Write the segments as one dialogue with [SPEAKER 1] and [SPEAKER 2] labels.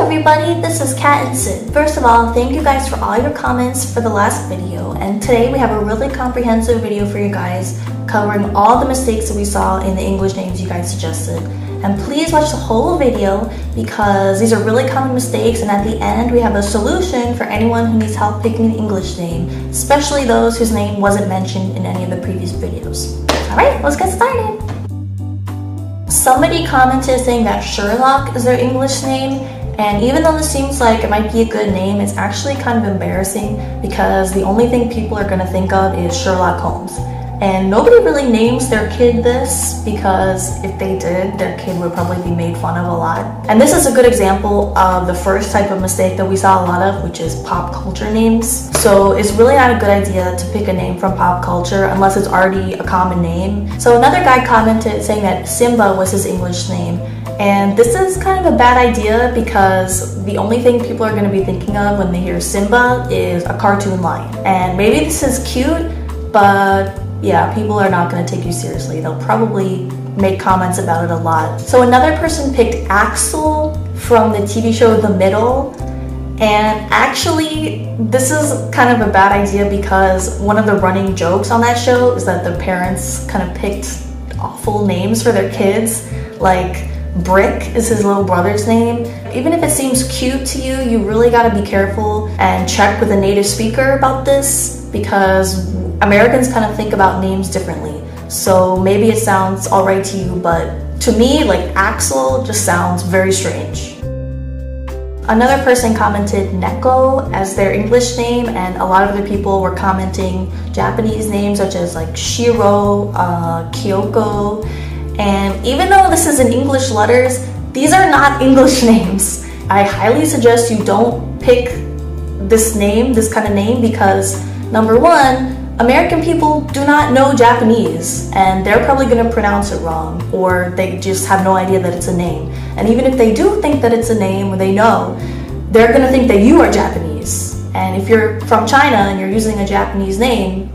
[SPEAKER 1] everybody, this is Kat and Sid. First of all, thank you guys for all your comments for the last video, and today we have a really comprehensive video for you guys covering all the mistakes that we saw in the English names you guys suggested. And please watch the whole video because these are really common mistakes, and at the end we have a solution for anyone who needs help picking an English name, especially those whose name wasn't mentioned in any of the previous videos. Alright, let's get started! Somebody commented saying that Sherlock is their English name, and even though this seems like it might be a good name, it's actually kind of embarrassing because the only thing people are going to think of is Sherlock Holmes. And nobody really names their kid this because if they did, their kid would probably be made fun of a lot. And this is a good example of the first type of mistake that we saw a lot of, which is pop culture names. So it's really not a good idea to pick a name from pop culture unless it's already a common name. So another guy commented saying that Simba was his English name. And this is kind of a bad idea because the only thing people are going to be thinking of when they hear Simba is a cartoon lion. And maybe this is cute, but yeah, people are not going to take you seriously. They'll probably make comments about it a lot. So another person picked Axel from the TV show The Middle. And actually, this is kind of a bad idea because one of the running jokes on that show is that the parents kind of picked awful names for their kids. Like Brick is his little brother's name. Even if it seems cute to you, you really got to be careful and check with a native speaker about this because Americans kind of think about names differently. So maybe it sounds alright to you, but to me, like Axel just sounds very strange. Another person commented Neko as their English name, and a lot of other people were commenting Japanese names such as like Shiro, Kyoko. And even though this is in English letters, these are not English names. I highly suggest you don't pick this name, this kind of name, because number one, American people do not know Japanese and they're probably going to pronounce it wrong, or they just have no idea that it's a name. And even if they do think that it's a name or they know, they're going to think that you are Japanese. And if you're from China and you're using a Japanese name,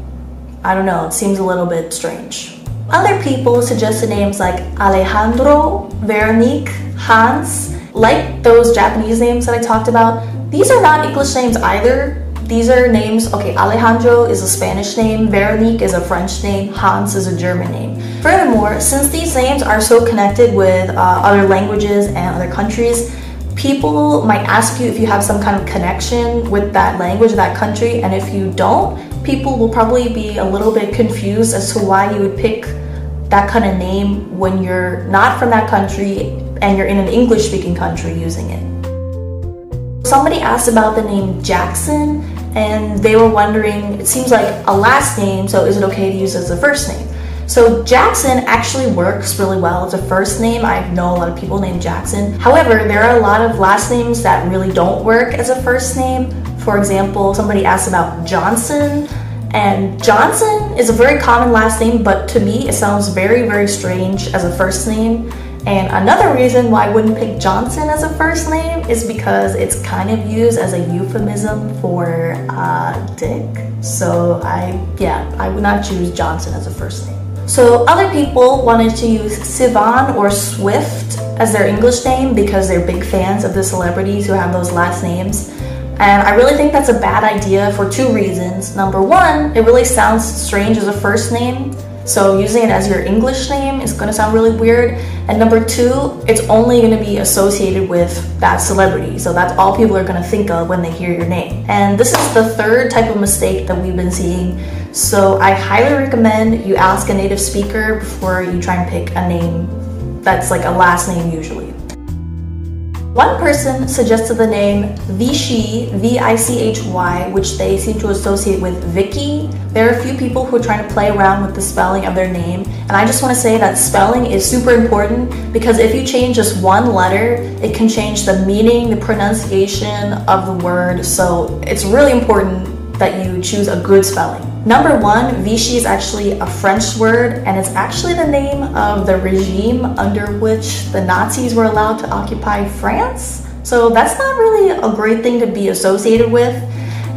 [SPEAKER 1] I don't know, it seems a little bit strange. Other people suggested names like Alejandro, Veronique, Hans. Like those Japanese names that I talked about, these are not English names either. These are names, okay, Alejandro is a Spanish name, Veronique is a French name, Hans is a German name. Furthermore, since these names are so connected with other languages and other countries, people might ask you if you have some kind of connection with that language, that country, and if you don't, people will probably be a little bit confused as to why you would pick that kind of name when you're not from that country and you're in an English-speaking country using it. Somebody asked about the name Jackson, and they were wondering, it seems like a last name, so is it okay to use as a first name? So Jackson actually works really well as a first name. I know a lot of people named Jackson. However, there are a lot of last names that really don't work as a first name. For example, somebody asked about Johnson, and Johnson is a very common last name, but to me it sounds very, very strange as a first name. And another reason why I wouldn't pick Johnson as a first name is because it's kind of used as a euphemism for dick. So I would not choose Johnson as a first name. So other people wanted to use Sivan or Swift as their English name because they're big fans of the celebrities who have those last names. And I really think that's a bad idea for two reasons. Number one, it really sounds strange as a first name. So using it as your English name is going to sound really weird. And number two, it's only going to be associated with that celebrity. So that's all people are going to think of when they hear your name. And this is the third type of mistake that we've been seeing. So I highly recommend you ask a native speaker before you try and pick a name that's like a last name usually. One person suggested the name Vichy, V-I-C-H-Y, which they seem to associate with Vicky. There are a few people who are trying to play around with the spelling of their name, and I just want to say that spelling is super important because if you change just one letter, it can change the meaning, the pronunciation of the word, so it's really important that you choose a good spelling. Number one, Vichy is actually a French word, and it's actually the name of the regime under which the Nazis were allowed to occupy France. So that's not really a great thing to be associated with.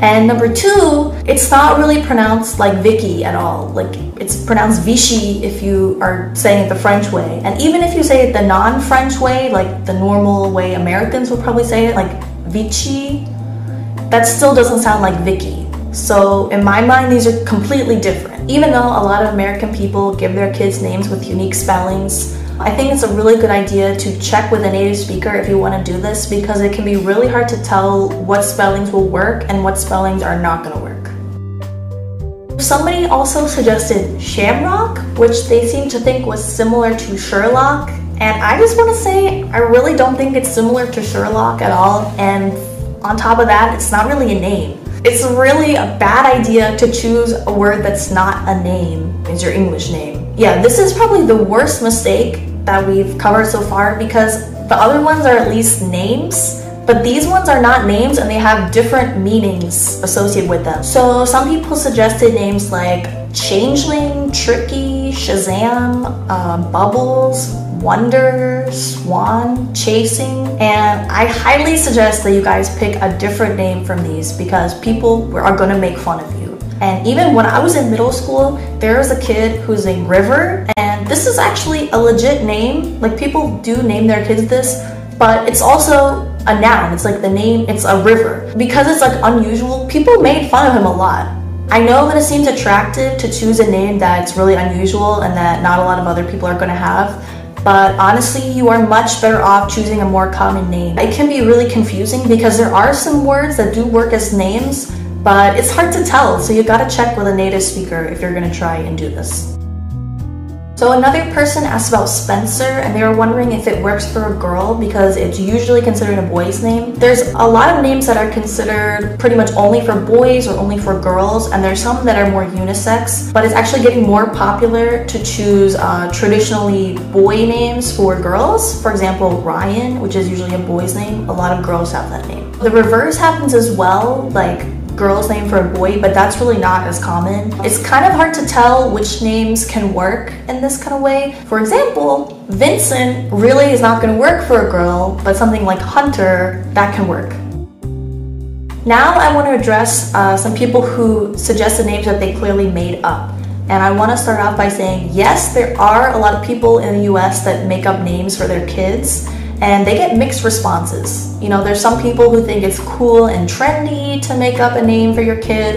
[SPEAKER 1] And number two, it's not really pronounced like Vicky at all. Like, it's pronounced Vichy if you are saying it the French way. And even if you say it the non-French way, like the normal way Americans would probably say it, like Vichy, that still doesn't sound like Vicky. So in my mind, these are completely different. Even though a lot of American people give their kids names with unique spellings, I think it's a really good idea to check with a native speaker if you want to do this, because it can be really hard to tell what spellings will work and what spellings are not going to work. Somebody also suggested Shamrock, which they seem to think was similar to Sherlock. And I just want to say, I really don't think it's similar to Sherlock at all. And on top of that, it's not really a name. It's really a bad idea to choose a word that's not a name as your English name. Yeah, this is probably the worst mistake that we've covered so far, because the other ones are at least names, but these ones are not names and they have different meanings associated with them. So some people suggested names like Changeling, Tricky, Shazam, Bubbles, Wonder, Swan, Chasing, and I highly suggest that you guys pick a different name from these, because people are going to make fun of you. And even when I was in middle school, there was a kid who's named River, and this is actually a legit name. Like, people do name their kids this, but it's also a noun. It's like the name, it's a river. Because it's like unusual, people made fun of him a lot. I know that it seems attractive to choose a name that's really unusual and that not a lot of other people are going to have, but honestly, you are much better off choosing a more common name. It can be really confusing because there are some words that do work as names, but it's hard to tell, so you gotta check with a native speaker if you're gonna try and do this. So another person asked about Spencer, and they were wondering if it works for a girl because it's usually considered a boy's name. There's a lot of names that are considered pretty much only for boys or only for girls, and there's some that are more unisex, but it's actually getting more popular to choose traditionally boy names for girls. For example, Ryan, which is usually a boy's name, a lot of girls have that name. The reverse happens as well, like girl's name for a boy, but that's really not as common. It's kind of hard to tell which names can work in this kind of way. For example, Vincent really is not going to work for a girl, but something like Hunter, that can work. Now I want to address some people who suggested names that they clearly made up. And I want to start off by saying, yes, there are a lot of people in the US that make up names for their kids, and they get mixed responses. You know, there's some people who think it's cool and trendy to make up a name for your kid,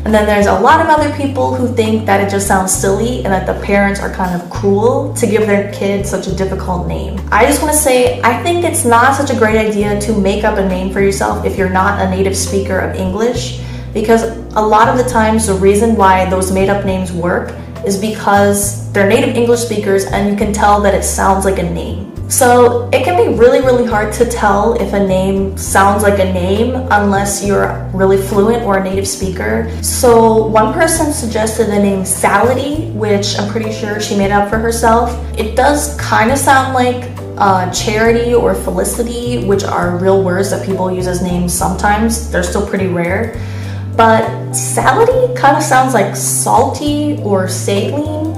[SPEAKER 1] and then there's a lot of other people who think that it just sounds silly and that the parents are kind of cruel to give their kid such a difficult name. I just want to say, I think it's not such a great idea to make up a name for yourself if you're not a native speaker of English, because a lot of the times the reason why those made up names work is because they're native English speakers and you can tell that it sounds like a name. So it can be really, really hard to tell if a name sounds like a name unless you're really fluent or a native speaker. So one person suggested the name Salady, which I'm pretty sure she made up for herself. It does kind of sound like Charity or Felicity, which are real words that people use as names sometimes. They're still pretty rare. But Salady kind of sounds like salty or saline.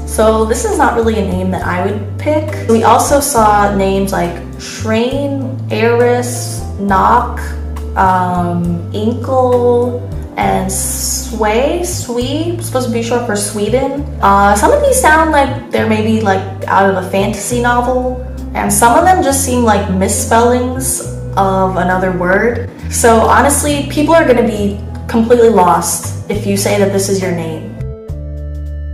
[SPEAKER 1] So this is not really a name that I would pick. We also saw names like Shrane, Eris, Knock, Inkle, and Sway, supposed to be short for Sweden. Some of these sound like they're maybe like out of a fantasy novel, and some of them just seem like misspellings of another word. So honestly, people are gonna be completely lost if you say that this is your name.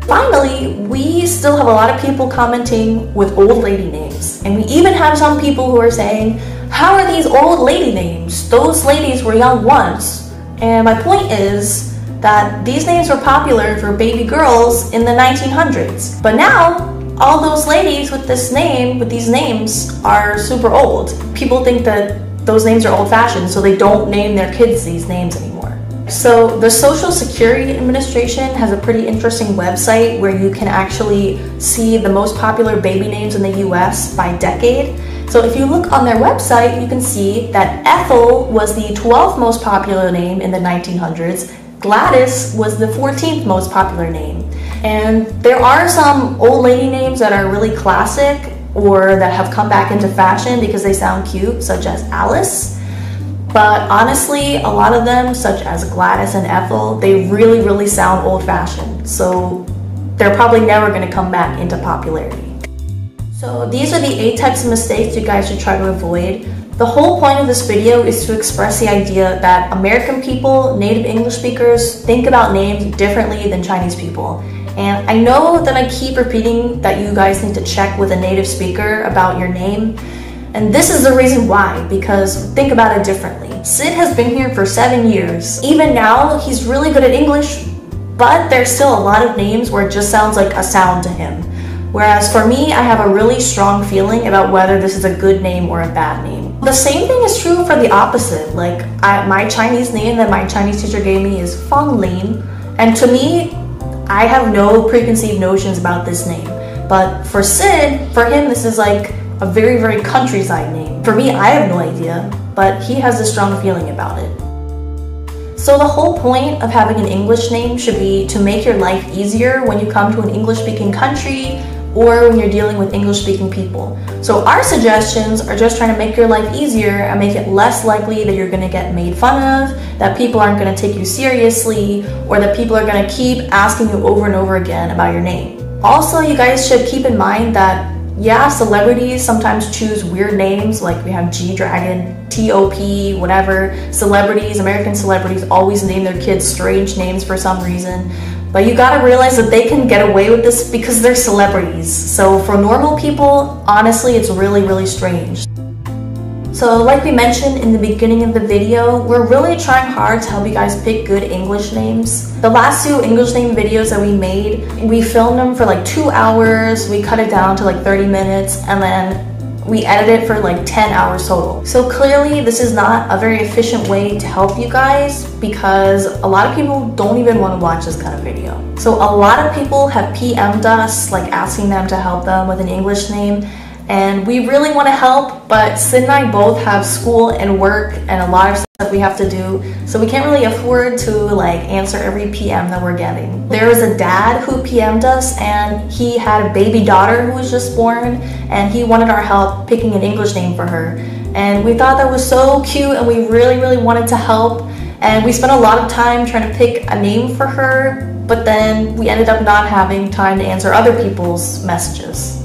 [SPEAKER 1] Finally, we still have a lot of people commenting with old lady names, and we even have some people who are saying, how are these old lady names? Those ladies were young once. And my point is that these names were popular for baby girls in the 1900s, but now all those ladies with this name, with these names, are super old. People think that those names are old-fashioned, so they don't name their kids these names anymore. So the Social Security Administration has a pretty interesting website where you can actually see the most popular baby names in the US by decade. So if you look on their website, you can see that Ethel was the 12th most popular name in the 1900s. Gladys was the 14th most popular name. And there are some old lady names that are really classic or that have come back into fashion because they sound cute, such as Alice. But honestly, a lot of them, such as Gladys and Ethel, they really sound old-fashioned. So they're probably never going to come back into popularity. So these are the 8 types of mistakes you guys should try to avoid. The whole point of this video is to express the idea that American people, native English speakers, think about names differently than Chinese people. And I know that I keep repeating that you guys need to check with a native speaker about your name. And this is the reason why, because think about it differently. Sid has been here for 7 years. Even now, he's really good at English, but there's still a lot of names where it just sounds like a sound to him. Whereas for me, I have a really strong feeling about whether this is a good name or a bad name. The same thing is true for the opposite. Like, my Chinese name that my Chinese teacher gave me is Fang Lin. And to me, I have no preconceived notions about this name. But for Sid, for him, this is like a very countryside name. For me, I have no idea, but he has a strong feeling about it. So the whole point of having an English name should be to make your life easier when you come to an English-speaking country or when you're dealing with English-speaking people. So our suggestions are just trying to make your life easier and make it less likely that you're going to get made fun of, that people aren't going to take you seriously, or that people are going to keep asking you over and over again about your name. Also, you guys should keep in mind that, yeah, celebrities sometimes choose weird names, like we have G-Dragon, T.O.P., whatever. Celebrities, American celebrities, always name their kids strange names for some reason. But you gotta realize that they can get away with this because they're celebrities. So for normal people, honestly, it's really strange. So like we mentioned in the beginning of the video, we're really trying hard to help you guys pick good English names. The last 2 English name videos that we made, we filmed them for like 2 hours, we cut it down to like 30 minutes, and then we edited it for like 10 hours total. So clearly this is not a very efficient way to help you guys because a lot of people don't even want to watch this kind of video. So a lot of people have PM'd us like asking them to help them with an English name, and we really want to help, but Sid and I both have school and work and a lot of stuff we have to do, so we can't really afford to like answer every PM that we're getting. There was a dad who PM'd us and he had a baby daughter who was just born, and he wanted our help picking an English name for her. And we thought that was so cute and we really wanted to help, and we spent a lot of time trying to pick a name for her, but then we ended up not having time to answer other people's messages.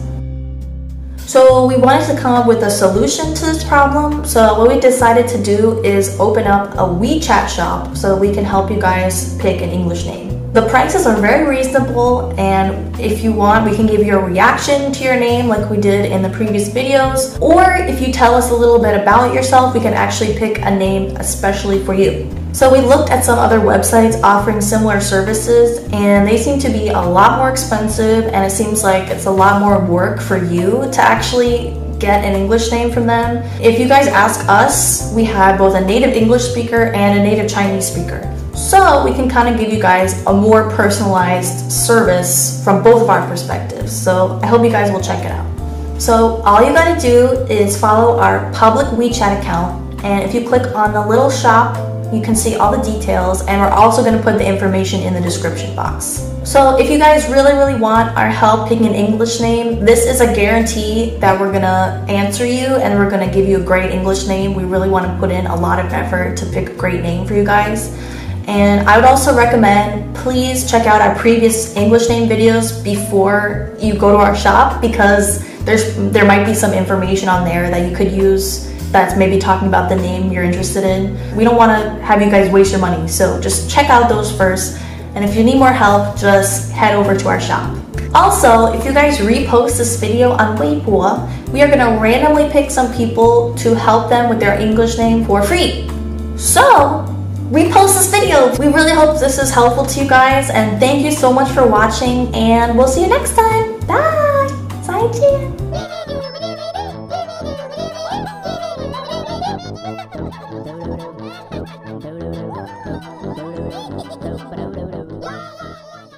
[SPEAKER 1] So we wanted to come up with a solution to this problem. So what we decided to do is open up a WeChat shop so we can help you guys pick an English name. The prices are very reasonable, and if you want, we can give you a reaction to your name like we did in the previous videos. Or if you tell us a little bit about yourself, we can actually pick a name especially for you. So we looked at some other websites offering similar services, and they seem to be a lot more expensive, and it seems like it's a lot more work for you to actually get an English name from them. If you guys ask us, we have both a native English speaker and a native Chinese speaker. So we can kind of give you guys a more personalized service from both of our perspectives. So I hope you guys will check it out. So all you gotta do is follow our public WeChat account, and if you click on the little shop, you can see all the details, and we're also going to put the information in the description box. So if you guys really want our help picking an English name, this is a guarantee that we're going to answer you and we're going to give you a great English name. We really want to put in a lot of effort to pick a great name for you guys. And I would also recommend, please check out our previous English name videos before you go to our shop, because there might be some information on there that you could use that's maybe talking about the name you're interested in. We don't want to have you guys waste your money, so just check out those first, and if you need more help, just head over to our shop. Also, if you guys repost this video on Weibo, we are going to randomly pick some people to help them with their English name for free. So repost this video. We really hope this is helpful to you guys, and thank you so much for watching, and we'll see you next time. Bye! 再见! Wow.